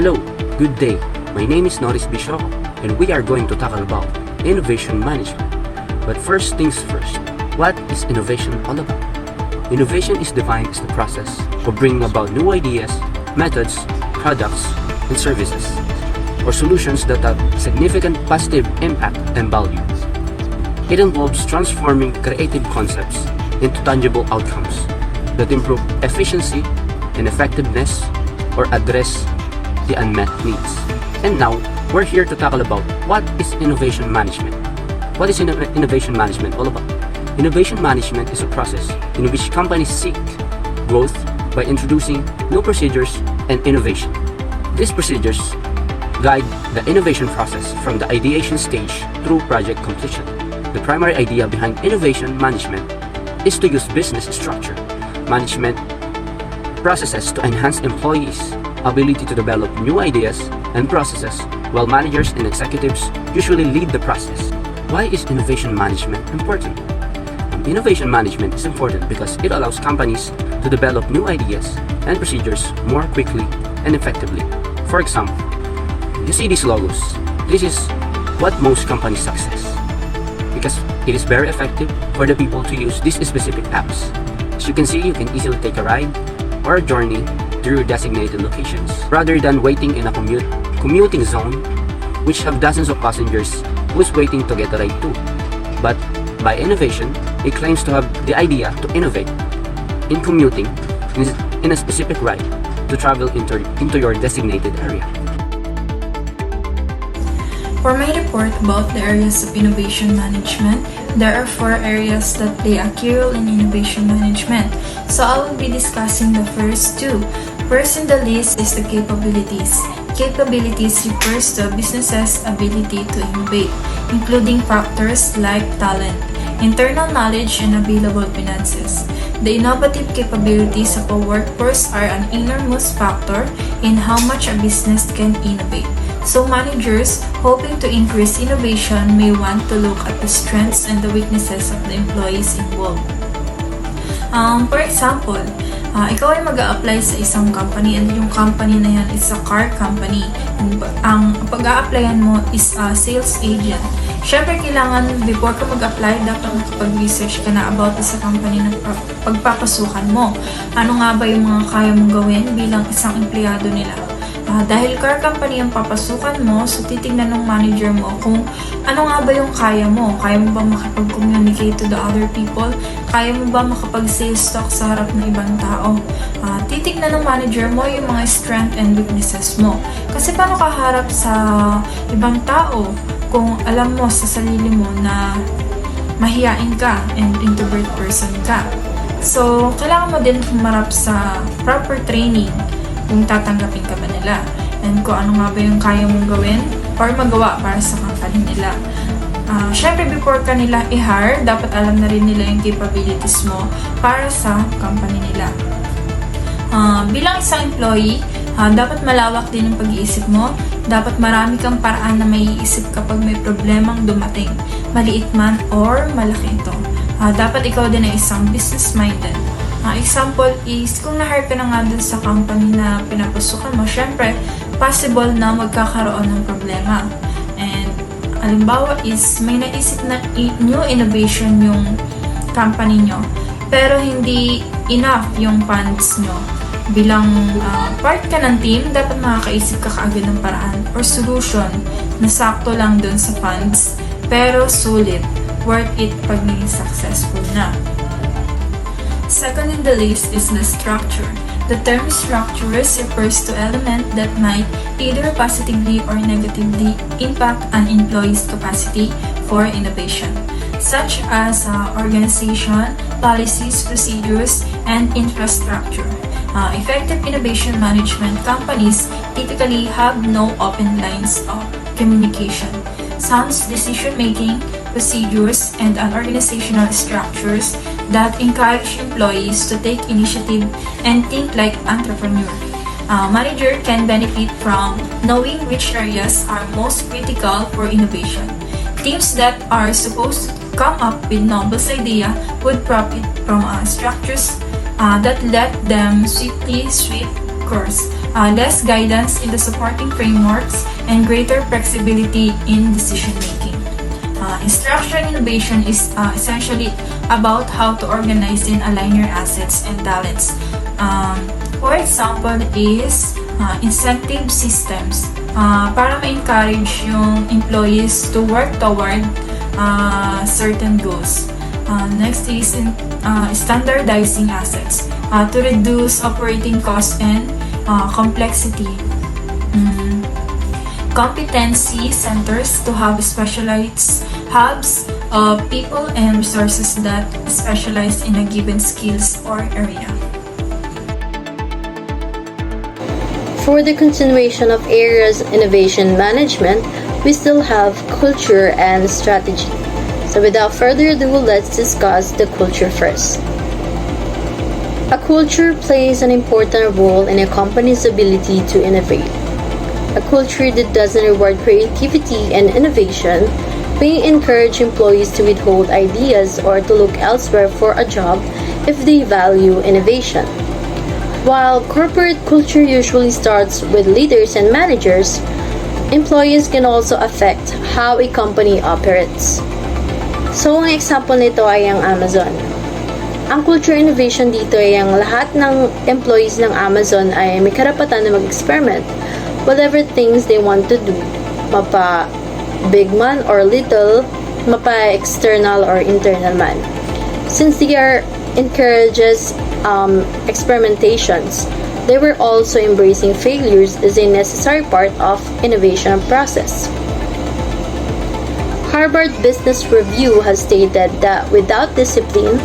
Hello, good day. My name is Norris Bishoco, and we are going to tackle about innovation management. But first things first, what is innovation all about? Innovation is defined as the process of bringing about new ideas, methods, products, and services, or solutions that have significant positive impact and value. It involves transforming creative concepts into tangible outcomes that improve efficiency and effectiveness or address the unmet needs. And now, we're here to tackle about what is innovation management. What is innovation management all about? Innovation management is a process in which companies seek growth by introducing new procedures and innovation. These procedures guide the innovation process from the ideation stage through project completion. The primary idea behind innovation management is to use business structure management processes to enhance employees' ability to develop new ideas and processes, while managers and executives usually lead the process. Why is innovation management important? Innovation management is important because it allows companies to develop new ideas and procedures more quickly and effectively. For example, you see these logos. This is what most companies success because it is very effective for the people to use these specific apps. As you can see, you can easily take a ride or a journey through designated locations rather than waiting in a commuting zone which have dozens of passengers who's waiting to get a ride too. But by innovation, it claims to have the idea to innovate in commuting in a specific ride to travel into your designated area. For my report about the areas of innovation management, there are 4 areas that play a key role in innovation management. So I will be discussing the first 2. First in the list is the capabilities. Capabilities refers to a business's ability to innovate, including factors like talent, internal knowledge, and available finances. The innovative capabilities of a workforce are an innermost factor in how much a business can innovate. So managers hoping to increase innovation may want to look at the strengths and the weaknesses of the employees involved. For example, ikaw ay mag-a-apply sa isang company and yung company na yan is a car company. And ang pag-a-applyan mo is a sales agent. Siyempre, kailangan before ka mag-apply, dapat makapag-research ka na about sa company na pagpapasukan mo. Ano nga ba yung mga kaya mong gawin bilang isang empleyado nila? Dahil car company ang papasukan mo, so titignan ng manager mo kung ano nga ba yung kaya mo. Kaya mo ba makapag-communicate to the other people? Kaya mo ba makapag-sales talk sa harap ng ibang tao? Titignan ng manager mo yung mga strength and weaknesses mo. Kasi paano ka harap sa ibang tao kung alam mo sa sarili mo na mahiyain ka and introvert person ka? So, kailangan mo din humarap sa proper training kung tatanggapin ka ba nila and kung ano nga ba yung kaya mong gawin or magawa para sa company nila. Syempre, before ka nila i-hire, dapat alam na rin nila yung capabilities mo para sa company nila. Bilang isang employee, dapat malawak din ang pag-iisip mo. Dapat marami kang paraan na maiisip kapag may problemang dumating, maliit man or malaki ito. Dapat ikaw din ay isang business-minded. Example is, kung na-hire ka na nga dun sa company na pinapasukan mo, syempre, possible na magkakaroon ng problema. And, halimbawa is, may naisip na new innovation yung company nyo, pero hindi enough yung funds nyo. Bilang part ka ng team, dapat makakaisip ka kaagad ng paraan or solution na sakto lang dun sa funds, pero sulit, worth it pag naging successful na. Second in the list is the structure. The term structures refers to elements that might either positively or negatively impact an employee's capacity for innovation, such as organization, policies, procedures, and infrastructure. Effective innovation management companies typically have no open lines of communication. Sound decision-making, procedures, and organizational structures that encourage employees to take initiative and think like entrepreneurs. Manager can benefit from knowing which areas are most critical for innovation. Teams that are supposed to come up with novel ideas would profit from structures that let them swiftly sweep course, less guidance in the supporting frameworks, and greater flexibility in decision making. Instruction innovation is essentially about how to organize and align your assets and talents. For example is incentive systems para ma-encourage yung employees to work toward certain goals. Next is standardizing assets to reduce operating costs and complexity. Competency centers to have specialized hubs of people and resources that specialize in a given skills or area. For the continuation of areas innovation management, we still have culture and strategy. So without further ado, let's discuss the culture first. A culture plays an important role in a company's ability to innovate. A culture that doesn't reward creativity and innovation may encourage employees to withhold ideas or to look elsewhere for a job if they value innovation. While corporate culture usually starts with leaders and managers, employees can also affect how a company operates. So, ang example nito ay ang Amazon. Ang culture innovation dito ay ang lahat ng employees ng Amazon ay may karapatan na mag-experiment whatever things they want to do, mapa big man or little, mapa external or internal man. Since they are encourages experimentations, they were also embracing failures as a necessary part of innovation process. Harvard Business Review has stated that without discipline,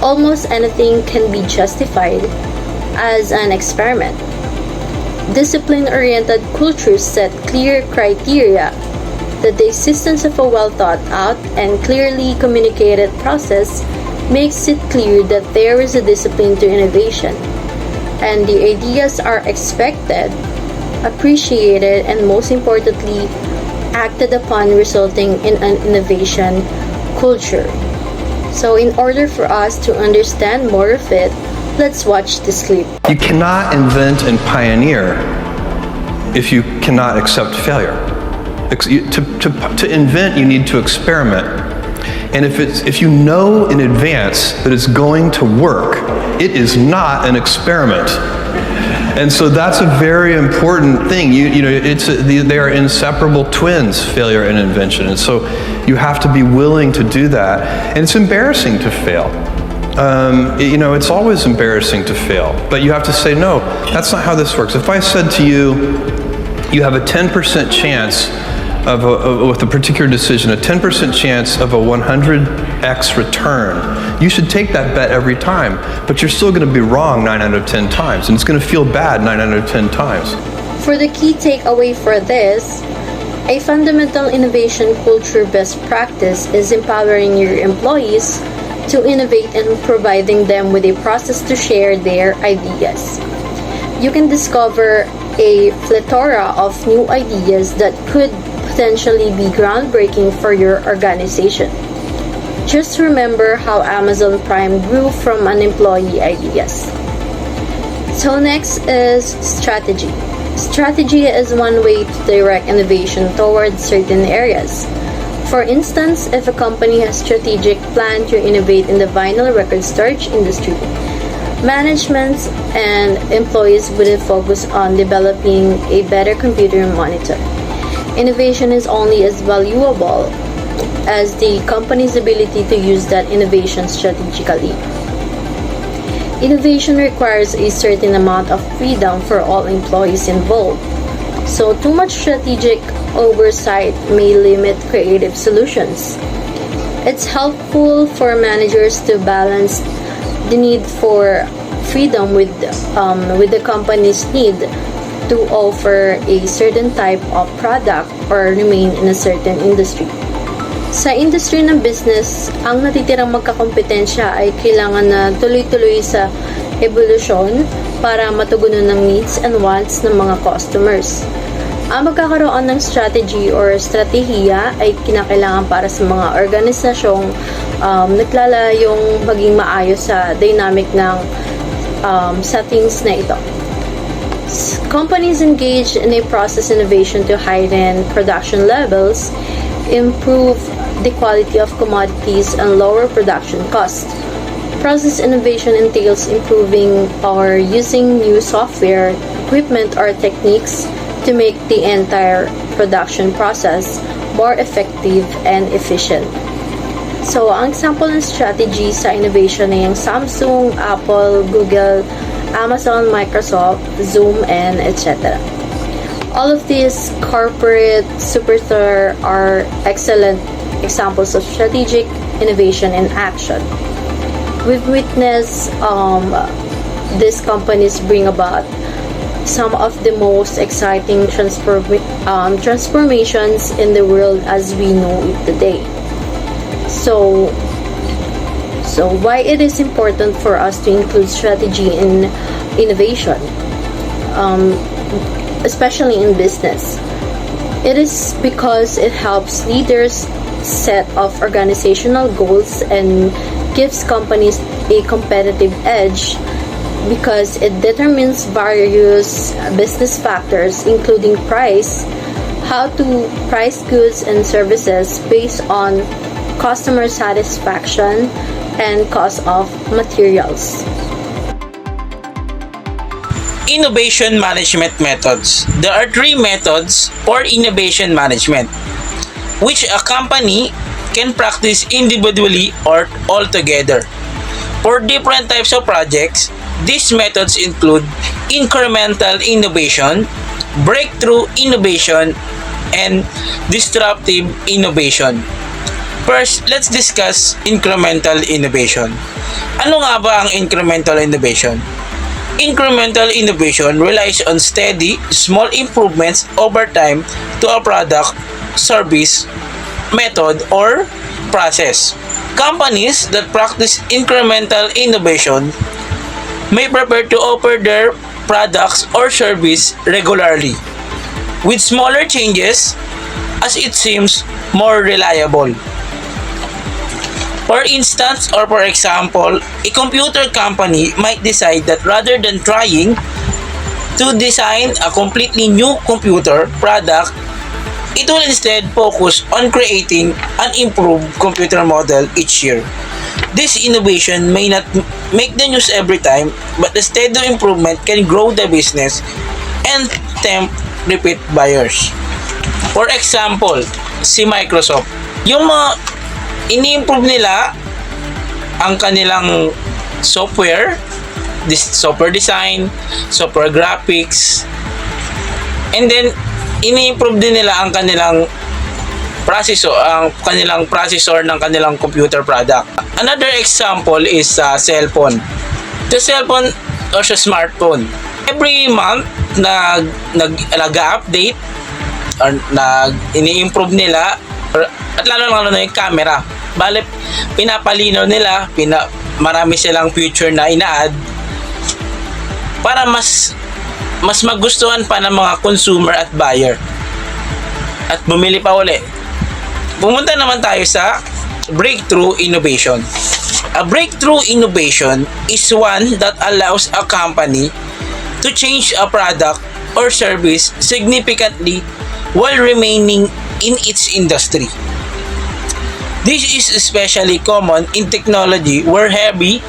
almost anything can be justified as an experiment. Discipline-oriented cultures set clear criteria that the existence of a well-thought-out and clearly communicated process makes it clear that there is a discipline to innovation, and the ideas are expected, appreciated, and most importantly, acted upon, resulting in an innovation culture. So in order for us to understand more of it, let's watch this clip. You cannot invent and pioneer if you cannot accept failure. To invent, you need to experiment. And if you know in advance that it's going to work, it is not an experiment. And so that's a very important thing. They are inseparable twins, failure and invention. And so you have to be willing to do that. And it's embarrassing to fail. It's always embarrassing to fail. But you have to say, no, that's not how this works. If I said to you, you have a 10% chance with a particular decision, a 10% chance of a 100x return, you should take that bet every time, but you're still going to be wrong 9 out of 10 times, and it's going to feel bad 9 out of 10 times. For the key takeaway for this, a fundamental innovation culture best practice is empowering your employees to innovate and providing them with a process to share their ideas. You can discover a plethora of new ideas that could potentially be groundbreaking for your organization. Just remember how Amazon Prime grew from unemployee ideas. So next is strategy. Strategy is one way to direct innovation towards certain areas. For instance, if a company has strategic plan to innovate in the vinyl record storage industry, management and employees would focus on developing a better computer monitor. Innovation is only as valuable as the company's ability to use that innovation strategically. Innovation requires a certain amount of freedom for all employees involved. So too much strategic oversight may limit creative solutions. It's helpful for managers to balance the need for freedom with the company's need to offer a certain type of product or remain in a certain industry. Sa industry ng business, ang natitirang magkakompetensya ay kailangan na tuloy-tuloy sa evolusyon para matugunan ng needs and wants ng mga customers. Ang magkakaroon ng strategy or estratehiya ay kinakailangan para sa mga organisasyong naglalayong maging maayos sa dynamic ng settings na ito. Companies engage in a process innovation to heighten production levels, improve the quality of commodities, and lower production costs. Process innovation entails improving or using new software, equipment, or techniques to make the entire production process more effective and efficient. So, ang example ng strategy sa innovation ay yung Samsung, Apple, Google, Amazon, Microsoft, Zoom, and etc. All of these corporate superstar are excellent examples of strategic innovation in action. We've witnessed these companies bring about some of the most exciting transformations in the world as we know it today. So why it is important for us to include strategy in innovation, especially in business? It is because it helps leaders set of organizational goals and gives companies a competitive edge because it determines various business factors including price, how to price goods and services based on customer satisfaction, and cost of materials. Innovation management methods. There are three methods for innovation management, which a company can practice individually or all together. For different types of projects, these methods include incremental innovation, breakthrough innovation, and disruptive innovation. First, let's discuss incremental innovation. Ano nga ba ang incremental innovation? Incremental innovation relies on steady, small improvements over time to a product, service, method, or process. Companies that practice incremental innovation may prepare to offer their products or service regularly with smaller changes as it seems more reliable. For instance, or for example, a computer company might decide that rather than trying to design a completely new computer product, it will instead focus on creating an improved computer model each year. This innovation may not make the news every time, but the steady improvement can grow the business and tempt repeat buyers. For example, si Microsoft, yung mga ini-improve nila ang kanilang software design, software graphics, and then ini-improve din nila ang kanilang processor ng kanilang computer product. Another example is cellphone. The cellphone or sa smartphone. Every month nag-update or ini-improve nila at lalo na yung camera. Bale, pinapalinaw nila, marami silang feature na ina-add para mas magustuhan pa ng mga consumer at buyer at bumili pa uli. Pumunta naman tayo sa breakthrough innovation. A breakthrough innovation is one that allows a company to change a product or service significantly while remaining in its industry. This is especially common in technology where heavy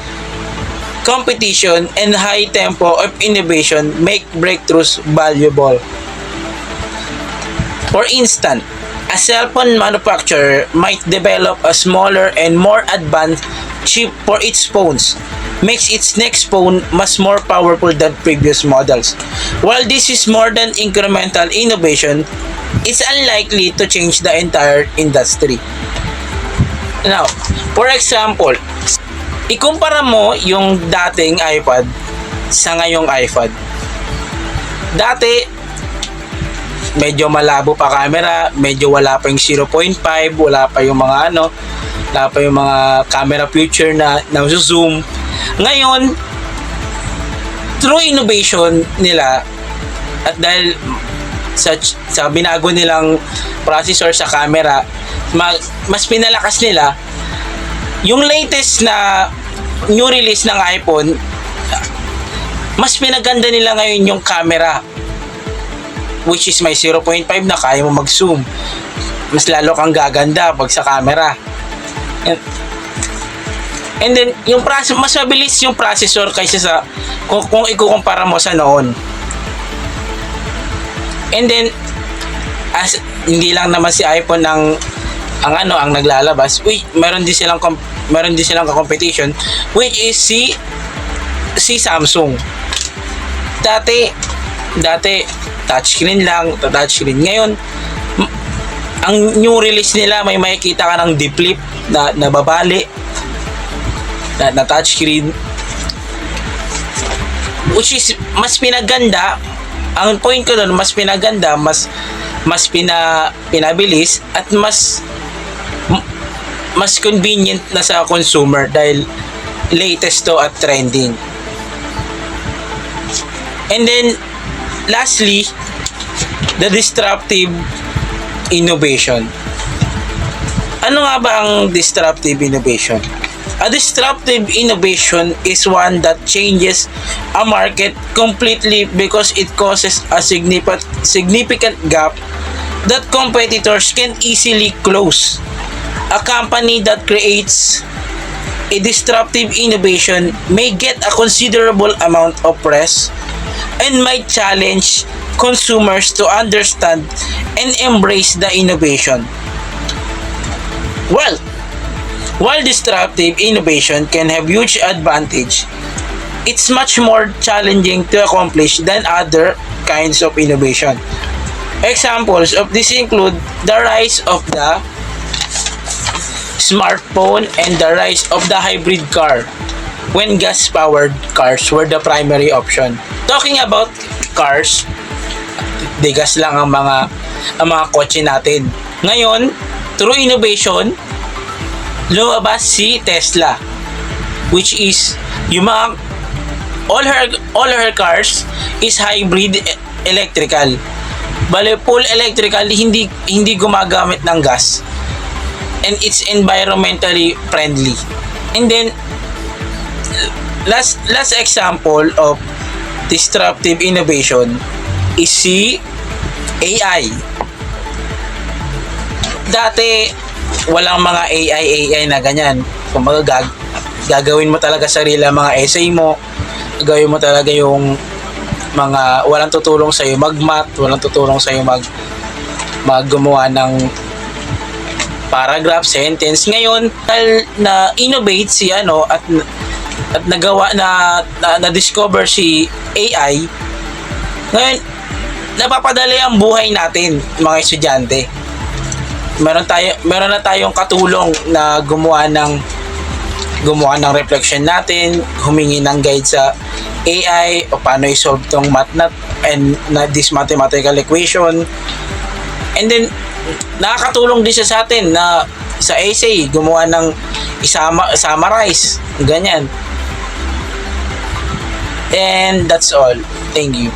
competition and high tempo of innovation make breakthroughs valuable. For instance, a cell phone manufacturer might develop a smaller and more advanced chip for its phones, makes its next phone much more powerful than previous models. While this is more than incremental innovation, it's unlikely to change the entire industry. Now, for example, ikumpara mo yung dating iPad sa ngayong iPad. Dati, medyo malabo pa camera, medyo wala pa yung 0.5, wala pa yung mga wala pa yung mga camera feature na zoom. Ngayon, through innovation nila at dahil sa binago nilang processor sa camera, mas pinalakas nila yung latest na new release ng iPhone. mas pinaganda nila ngayon yung camera, which is may 0.5 na kaya mo mag-zoom. Mas lalo kang gaganda pag sa camera. And then, yung mas mabilis yung processor kaysa sa kung ikukumpara mo sa noon. And then, as hindi lang naman si iPhone ang naglalabas, meron din silang competition, which is si Samsung. Dati touchscreen lang, ngayon ang new release nila, may makikita ka ng deep na babali na touchscreen, which is mas pinaganda. Ang point ko doon, mas pinaganda, mas pinabilis at mas convenient na sa consumer dahil latest to at trending. And then lastly, the disruptive innovation. Ano nga ba ang disruptive innovation? A disruptive innovation is one that changes a market completely because it causes a significant gap that competitors can easily close. A company that creates a disruptive innovation may get a considerable amount of press and might challenge consumers to understand and embrace the innovation. While disruptive innovation can have huge advantage, it's much more challenging to accomplish than other kinds of innovation. Examples of this include the rise of the smartphone and the rise of the hybrid car, when gas-powered cars were the primary option. Talking about cars, gas lang ang mga kotse natin. Ngayon, through innovation, lumabas si Tesla, which is yung mga all her cars is hybrid electrical. Bale, full electrical, hindi gumagamit ng gas, and it's environmentally friendly. And then last example of disruptive innovation is si AI. Dati walang mga AI na ganyan. Kung gagawin mo talaga sarili mga essay mo, gagawin mo talaga yung mga walang tutulong sa iyo mag-math, walang tutulong sa iyo gumawa ng paragraph, sentence. Ngayon, na innovate si at nagawa na discover si AI, ngayon napapadali ang buhay natin mga estudyante. Meron na tayong katulong na gumawa ng reflection natin, humingi ng guide sa AI o paano i-solve tong math and this mathematical equation. And then nakakatulong din siya sa atin na sa essay gumawa ng summarize, ganyan. And that's all. Thank you.